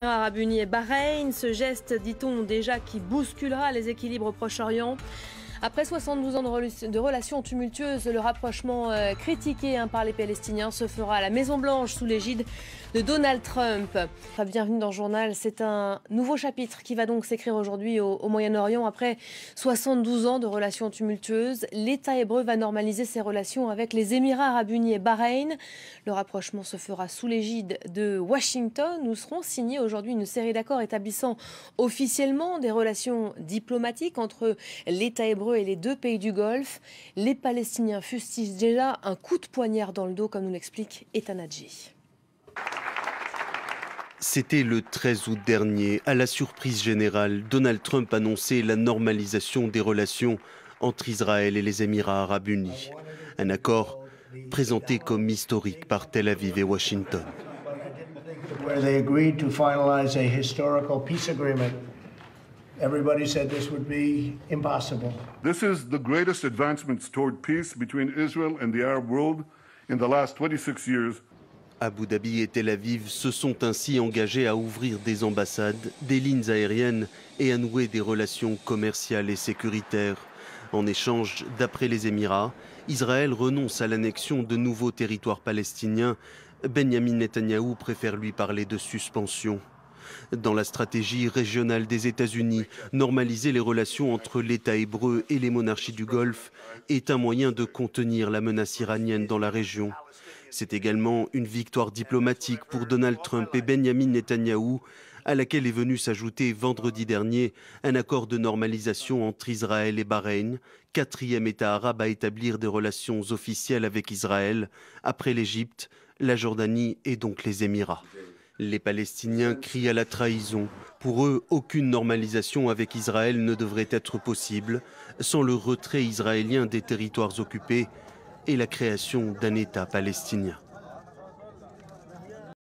Arabes Unis et Bahreïn, ce geste, dit-on déjà, qui bousculera les équilibres au Proche-Orient. Après 72 ans de relations tumultueuses, le rapprochement critiqué par les Palestiniens se fera à la Maison-Blanche sous l'égide de Donald Trump. Bienvenue dans le journal. C'est un nouveau chapitre qui va donc s'écrire aujourd'hui au Moyen-Orient. Après 72 ans de relations tumultueuses, l'État hébreu va normaliser ses relations avec les Émirats Arabes Unis et Bahreïn. Le rapprochement se fera sous l'égide de Washington. Nous serons signés aujourd'hui une série d'accords établissant officiellement des relations diplomatiques entre l'État hébreu et les deux pays du Golfe. Les Palestiniens fustigent déjà un coup de poignard dans le dos, comme nous l'explique Ethan Hadji. C'était le 13 août dernier. À la surprise générale, Donald Trump annonçait la normalisation des relations entre Israël et les Émirats Arabes Unis. Un accord présenté comme historique par Tel Aviv et Washington. Everybody said this would be impossible. This is the greatest advancements toward peace between Israel and the Arab world in the last 26 years. Abu Dhabi et Tel Aviv se sont ainsi engagés à ouvrir des ambassades, des lignes aériennes et à nouer des relations commerciales et sécuritaires. En échange, d'après les Émirats, Israël renonce à l'annexion de nouveaux territoires palestiniens. Benyamin Netanyahou préfère lui parler de suspension. Dans la stratégie régionale des États-Unis, normaliser les relations entre l'État hébreu et les monarchies du Golfe est un moyen de contenir la menace iranienne dans la région. C'est également une victoire diplomatique pour Donald Trump et Benyamin Netanyahou, à laquelle est venu s'ajouter vendredi dernier un accord de normalisation entre Israël et Bahreïn, quatrième État arabe à établir des relations officielles avec Israël, après l'Égypte, la Jordanie et donc les Émirats. Les Palestiniens crient à la trahison. Pour eux, aucune normalisation avec Israël ne devrait être possible sans le retrait israélien des territoires occupés et la création d'un État palestinien.